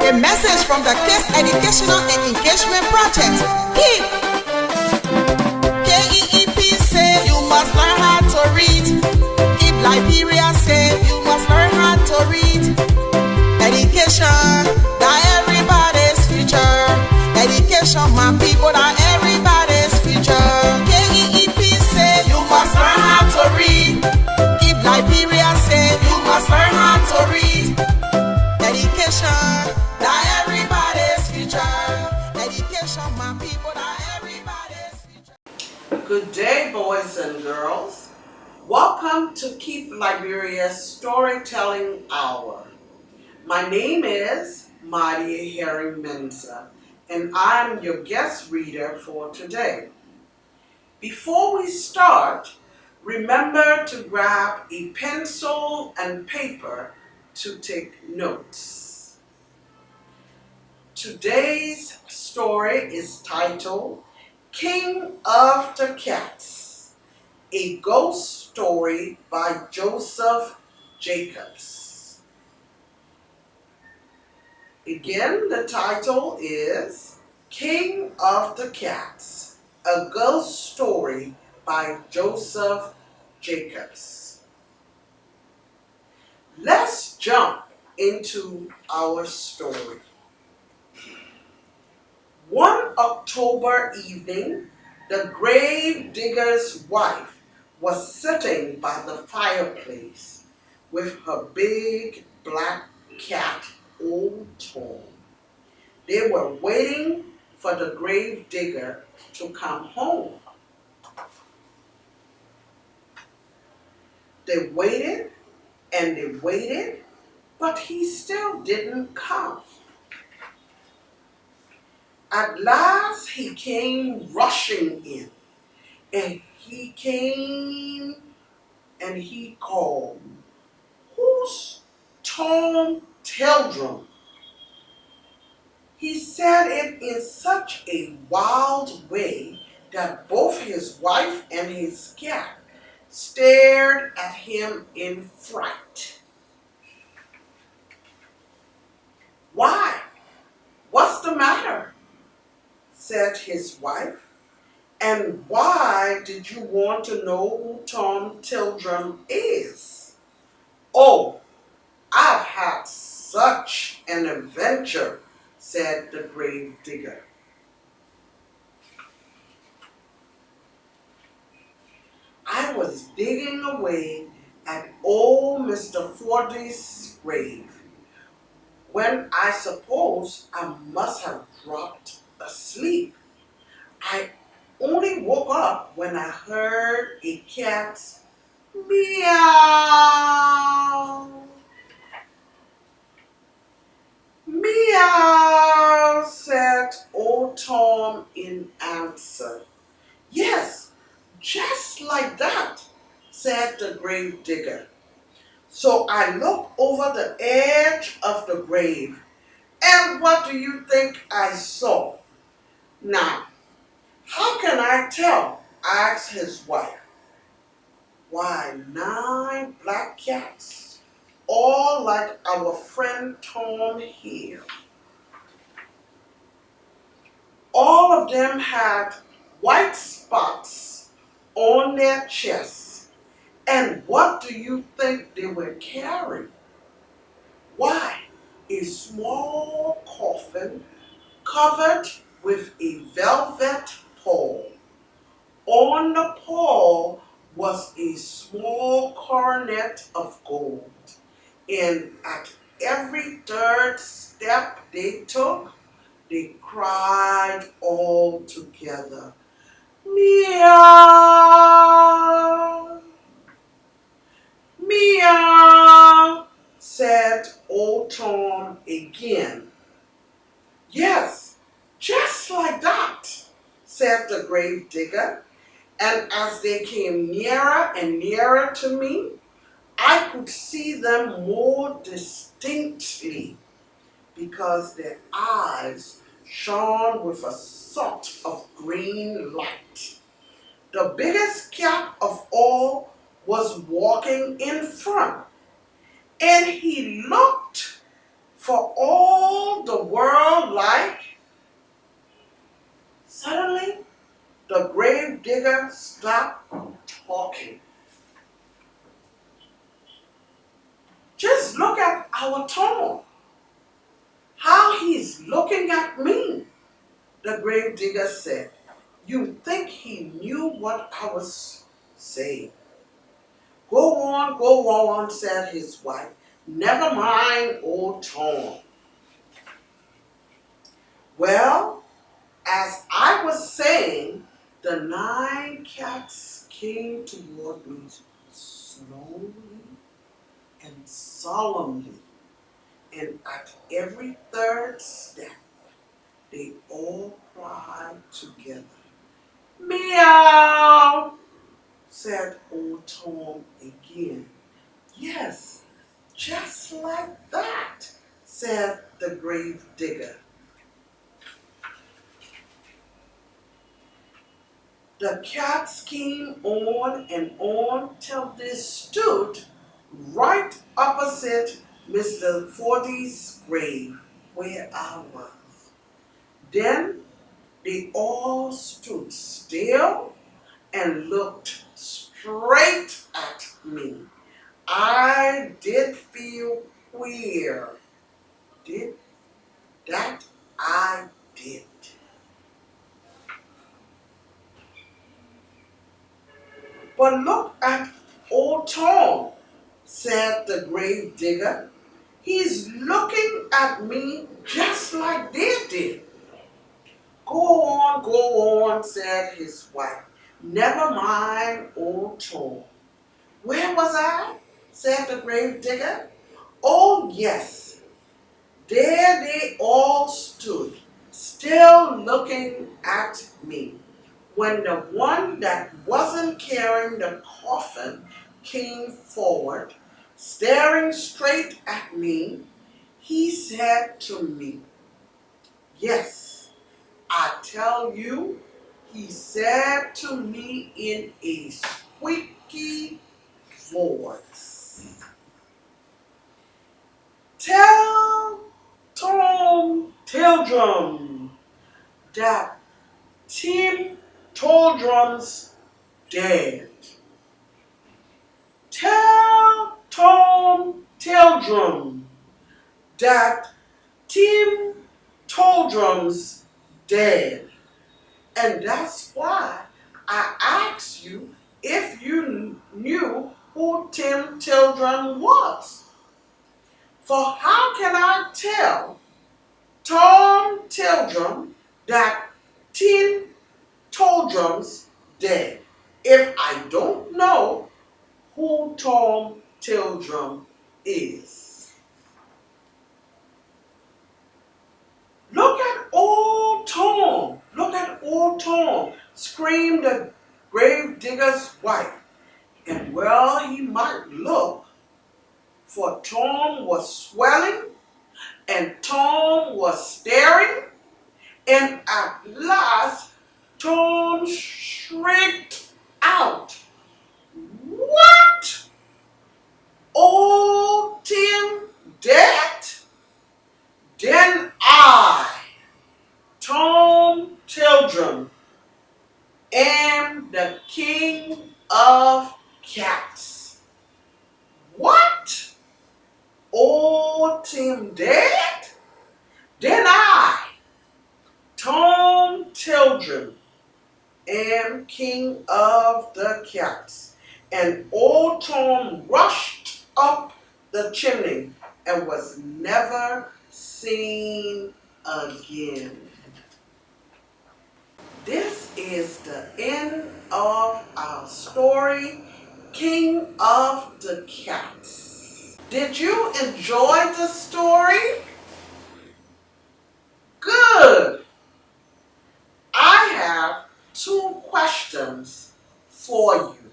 A message from the Kids Educational and Engagement Project. KEEP. KEEP say you must learn how to read. KEEP Liberia say you must learn how to read. Education, that everybody's future. Education, my people, that everybody's future. KEEP say you must learn how to read. KEEP Liberia say you must learn how to read. Education, that everybody's future. Education, my people, that everybody's future. Good day, boys and girls. Welcome to Keep Liberia's Storytelling Hour. My name is Madia Mensah, and I'm your guest reader for today. Before we start, remember to grab a pencil and paper to take notes. Today's story is titled King of the Cats, a ghost story by Joseph Jacobs. Again, the title is King of the Cats, a ghost story by Joseph Jacobs. Let's jump into our story. One October evening, the grave digger's wife was sitting by the fireplace with her big black cat, Old Tom. They were waiting for the grave digger to come home. They waited and they waited, but he still didn't come. At last he came rushing in, and he came and he called, "Who's Tom Tildrum?" He said it in such a wild way that both his wife and his cat stared at him in fright. "Why? What's the matter?" said his wife. "And why did you want to know who Tom Tildrum is?" "Oh, I've had such an adventure," said the grave digger. "I was digging away at old Mr. Fordyce's grave when I suppose I must have dropped asleep. I only woke up when I heard a cat's meow. Meow, said Old Tom in answer. "Yes, just like that," said the grave digger. "So I looked over the edge of the grave, and what do you think I saw?" "Now, how can I tell?" asked his wife. "Why, 9 black cats, all like our friend Tom here. All of them had white spots on their chests. And what do you think they were carrying? Why, a small coffin covered with a velvet pall. On the pall was a small coronet of gold, and at every third step they took, they cried all together, 'Meow! Meow!' said Old Tom again. "Yes, just like that," said the grave digger. "And as they came nearer and nearer to me, I could see them more distinctly because their eyes shone with a sort of green light. The biggest cat of all was walking in front, and he looked for all all the world like? Suddenly, the grave digger stopped talking. Just look at our Tom. How he's looking at me, the grave digger said. You'd think he knew what I was saying. Go on, said his wife. Never mind old Tom. Well, as I was saying, the 9 cats came toward me slowly and solemnly, and at every third step, they all cried together. Meow, said old Tom again. Yes, just like that, said the grave digger. The cats came on and on till they stood right opposite Mr. Forty's grave where I was. Then they all stood still and looked straight at me. I did feel queer. Did that I did. But look at old Tom, said the grave digger. He's looking at me just like they did. Go on, said his wife. Never mind old Tom. Where was I? Said the grave digger. Oh, yes. There they all stood, still looking at me. When the one that wasn't carrying the coffin came forward, staring straight at me, he said to me, yes, I tell you, he said to me in a squeaky voice, tell Tom Tildrum that Tim Tildrum's dead. Tell Tom Tildrum that Tim Tildrum's dead. And that's why I asked you if you knew who Tim Tildrum was. For how can I tell Tom Tildrum that Tim Tildrum's dead if I don't know who Tom Tildrum is? Look at old Tom! Look at old Tom! Screamed the grave digger's wife. And well he might look, for Tom was swelling, and Tom was staring, and at last Tom shrieked out, what? Old Tim dead? Then I, Tom Tildrum, am the king of cats. What? Old Tim dead? Then I, Tom Tildrum, am king of the cats. And old Tom rushed up the chimney and was never seen again. This is the end of our story, King of the Cats. Did you enjoy the story? Good. I have 2 questions for you.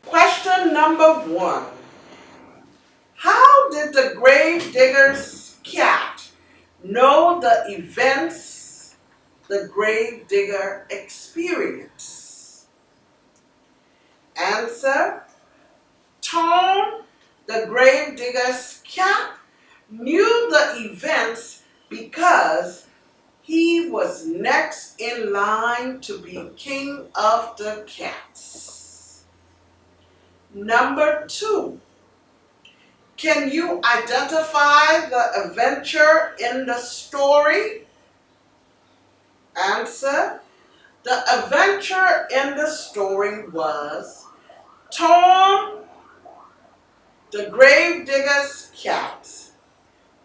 Question number 1. How did the grave digger's cat know the events the grave digger experienced? Answer. Tom, the grave digger's cat, knew the events because he was next in line to be king of the cats. Number 2, can you identify the adventure in the story? Answer: the adventure in the story was Tom, the gravedigger's cat,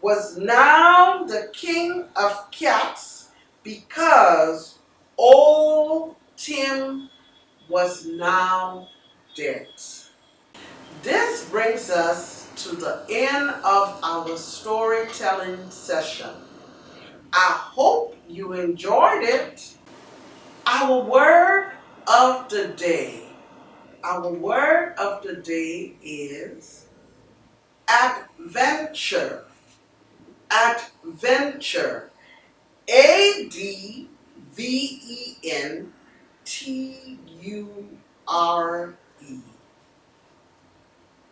was now the king of cats because old Tim was now dead. This brings us to the end of our storytelling session. I hope you enjoyed it. Our word of the day. Our word of the day is adventure. Adventure. ADVENTURE.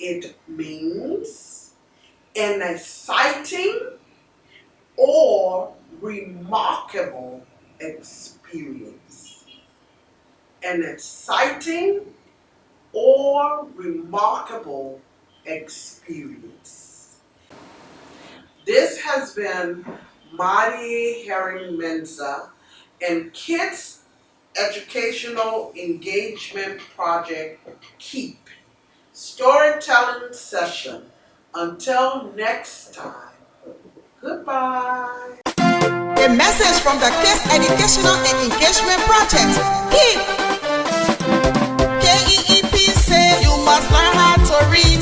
It means an exciting or remarkable experience. An exciting or remarkable experience. This has been Madia Mensah and Kids Educational Engagement Project KEEP Storytelling Session. Until next time, goodbye. A message from the Kids Educational and Engagement Project. KEEP. KEEP say you must learn how to read.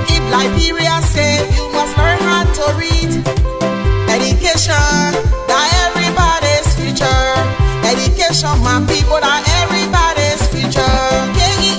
KEEP Liberia say you must learn how to read. Education, that everybody's future. Education, my people, that everybody's future. KEEP